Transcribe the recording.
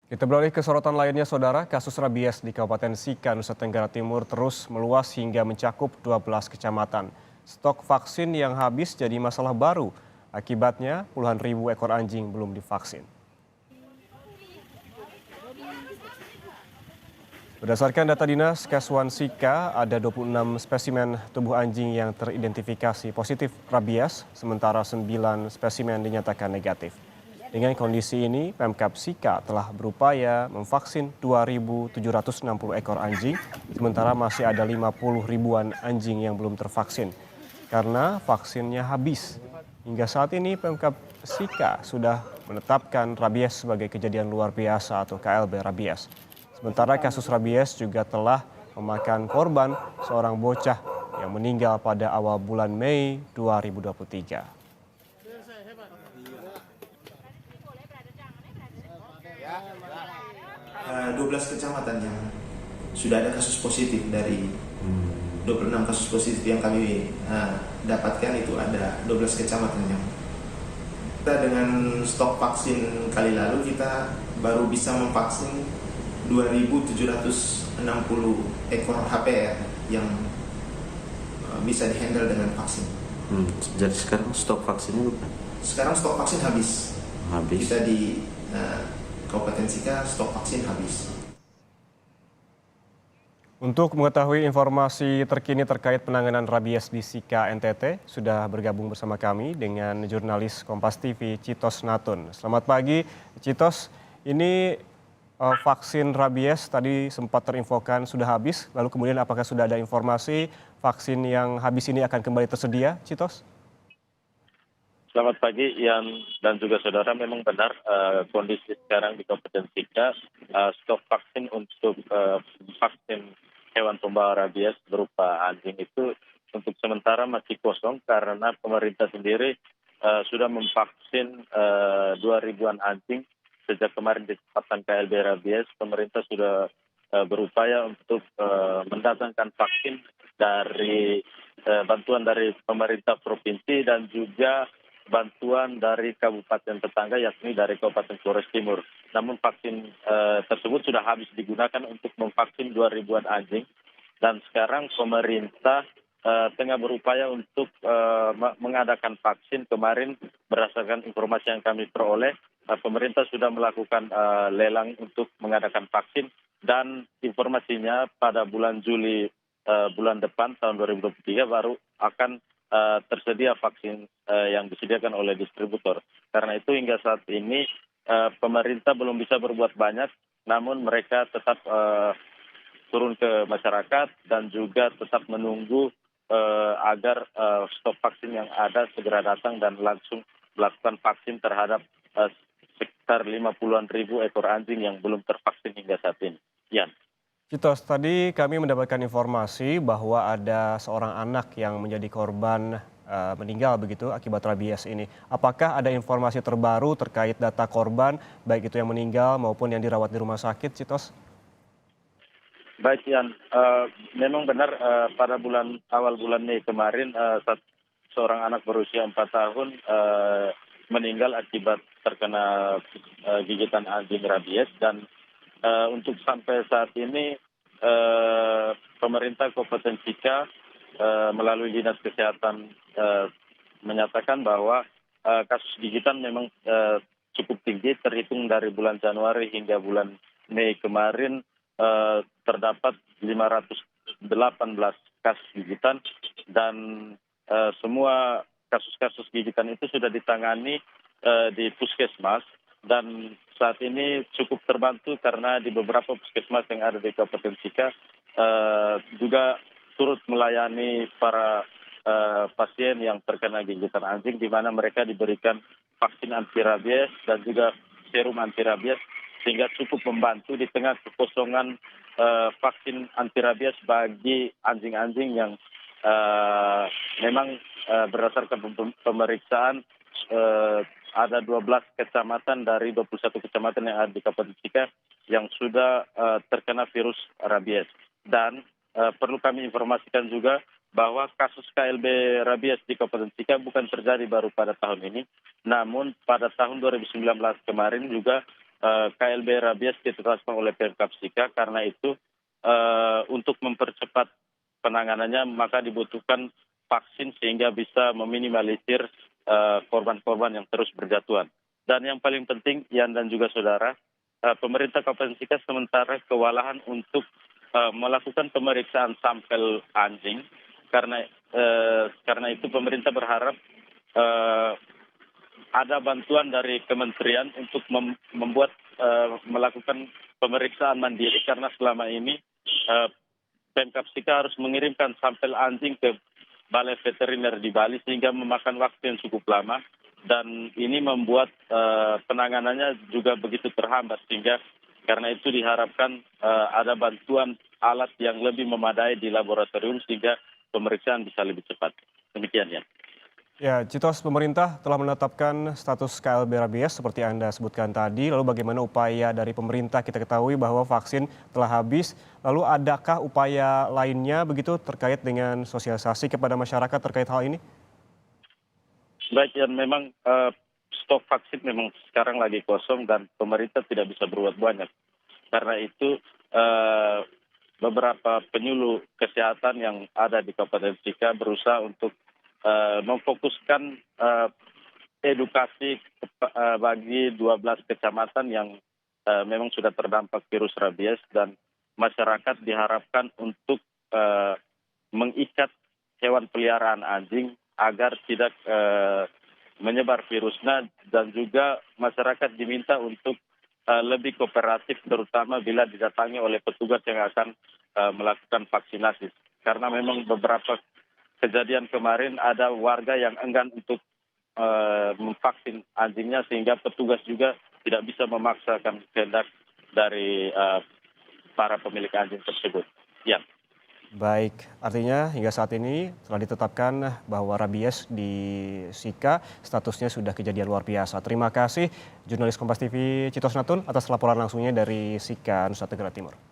Kita beralih ke sorotan lainnya, Saudara. Kasus rabies di Kabupaten Sika, Nusa Tenggara Timur terus meluas hingga mencakup 12 kecamatan. Stok vaksin yang habis jadi masalah baru. Akibatnya, puluhan ribu ekor anjing belum divaksin. Berdasarkan data Dinas Keswan Sika, ada 26 spesimen tubuh anjing yang teridentifikasi positif rabies, sementara 9 spesimen dinyatakan negatif. Dengan kondisi ini, Pemkab Sika telah berupaya memvaksin 2.760 ekor anjing, sementara masih ada 50 ribuan anjing yang belum tervaksin. Karena vaksinnya habis. Hingga saat ini Pemkab Sika sudah menetapkan rabies sebagai kejadian luar biasa atau KLB rabies. Sementara kasus rabies juga telah memakan korban seorang bocah yang meninggal pada awal bulan Mei 2023. 12 kecamatan yang sudah ada kasus positif. Dari 26 kasus positif yang kami dapatkan, itu ada 12 kecamatan yang kita dengan stok vaksin kali lalu kita baru bisa memvaksin 2.760 ekor HPR yang bisa dihandle dengan vaksin. Jadi sekarang stok vaksinnya bukan? Sekarang stok vaksin habis. Kita di Kabupaten Sika stok vaksin habis. Untuk mengetahui informasi terkini terkait penanganan rabies di Sika NTT, sudah bergabung bersama kami dengan jurnalis Kompas TV Citos Natun. Selamat pagi Citos, ini vaksin rabies tadi sempat terinfokan sudah habis, lalu kemudian apakah sudah ada informasi vaksin yang habis ini akan kembali tersedia, Citos? Selamat pagi Ian dan juga saudara, memang benar kondisi sekarang di Kabupaten Sika, stok vaksin untuk vaksin hewan pembawa rabies berupa anjing itu untuk sementara masih kosong karena pemerintah sendiri sudah memvaksin 2.000-an anjing sejak kemarin ditetapkan KLB rabies. Pemerintah sudah berupaya untuk mendatangkan vaksin dari bantuan dari pemerintah provinsi dan juga bantuan dari kabupaten tetangga, yakni dari Kabupaten Flores Timur. Namun vaksin tersebut sudah habis digunakan untuk memvaksin 2.000-an anjing, dan sekarang pemerintah tengah berupaya untuk mengadakan vaksin. Kemarin berdasarkan informasi yang kami peroleh, pemerintah sudah melakukan lelang untuk mengadakan vaksin, dan informasinya pada bulan Juli bulan depan tahun 2023 baru akan tersedia vaksin yang disediakan oleh distributor. Karena itu hingga saat ini pemerintah belum bisa berbuat banyak, namun mereka tetap turun ke masyarakat dan juga tetap menunggu agar stok vaksin yang ada segera datang dan langsung melakukan vaksin terhadap sekitar 50-an ribu ekor anjing yang belum tervaksin hingga saat ini. Yan. Citos, tadi kami mendapatkan informasi bahwa ada seorang anak yang menjadi korban meninggal begitu akibat rabies ini. Apakah ada informasi terbaru terkait data korban, baik itu yang meninggal maupun yang dirawat di rumah sakit, Citos? Baik, Yan. Memang benar pada awal bulan Mei kemarin seorang anak berusia 4 tahun meninggal akibat terkena gigitan anjing rabies, dan untuk sampai saat ini pemerintah Kabupaten Sika melalui Dinas Kesehatan menyatakan bahwa kasus gigitan memang cukup tinggi. Terhitung dari bulan Januari hingga bulan Mei kemarin terdapat 518 kasus gigitan, dan semua kasus-kasus gigitan itu sudah ditangani di puskesmas, dan saat ini cukup terbantu karena di beberapa puskesmas yang ada di Kabupaten Sika juga turut melayani para pasien yang terkena gigitan anjing, di mana mereka diberikan vaksin anti rabies dan juga serum anti rabies, sehingga cukup membantu di tengah kekosongan vaksin anti rabies bagi anjing-anjing yang memang berdasarkan pemeriksaan ada 12 kecamatan dari 21 kecamatan yang ada di Kabupaten Sika yang sudah terkena virus rabies. Dan perlu kami informasikan juga bahwa kasus KLB rabies di Kabupaten Sika bukan terjadi baru pada tahun ini, namun pada tahun 2019 kemarin juga KLB rabies ditetapkan oleh Pemkab Sika. Karena itu untuk mempercepat penanganannya maka dibutuhkan vaksin sehingga bisa meminimalisir korban-korban yang terus berjatuhan. Dan yang paling penting, Ian dan juga saudara, pemerintah Kabupaten Sika sementara kewalahan untuk melakukan pemeriksaan sampel anjing. Karena itu pemerintah berharap ada bantuan dari kementerian untuk melakukan pemeriksaan mandiri, karena selama ini Pemkab Sika harus mengirimkan sampel anjing ke Balai Veteriner di Bali sehingga memakan waktu yang cukup lama, dan ini membuat penanganannya juga begitu terhambat, sehingga karena itu diharapkan ada bantuan alat yang lebih memadai di laboratorium sehingga pemeriksaan bisa lebih cepat. Demikian ya. Ya, Citos, pemerintah telah menetapkan status KLB rabies seperti Anda sebutkan tadi. Lalu bagaimana upaya dari pemerintah? Kita ketahui bahwa vaksin telah habis. Lalu adakah upaya lainnya begitu terkait dengan sosialisasi kepada masyarakat terkait hal ini? Baik, ya, memang stok vaksin memang sekarang lagi kosong dan pemerintah tidak bisa berbuat banyak. Karena itu beberapa penyuluh kesehatan yang ada di Kabupaten Sika berusaha untuk memfokuskan edukasi bagi 12 kecamatan yang memang sudah terdampak virus rabies, dan masyarakat diharapkan untuk mengikat hewan peliharaan anjing agar tidak menyebar virusnya, dan juga masyarakat diminta untuk lebih kooperatif terutama bila didatangi oleh petugas yang akan melakukan vaksinasi. Karena memang beberapa kejadian kemarin ada warga yang enggan untuk memvaksin anjingnya sehingga petugas juga tidak bisa memaksakan kehendak dari para pemilik anjing tersebut. Ya. Baik, artinya hingga saat ini telah ditetapkan bahwa rabies di Sika statusnya sudah kejadian luar biasa. Terima kasih jurnalis Kompas TV Citos Natun atas laporan langsungnya dari Sika, Nusa Tenggara Timur.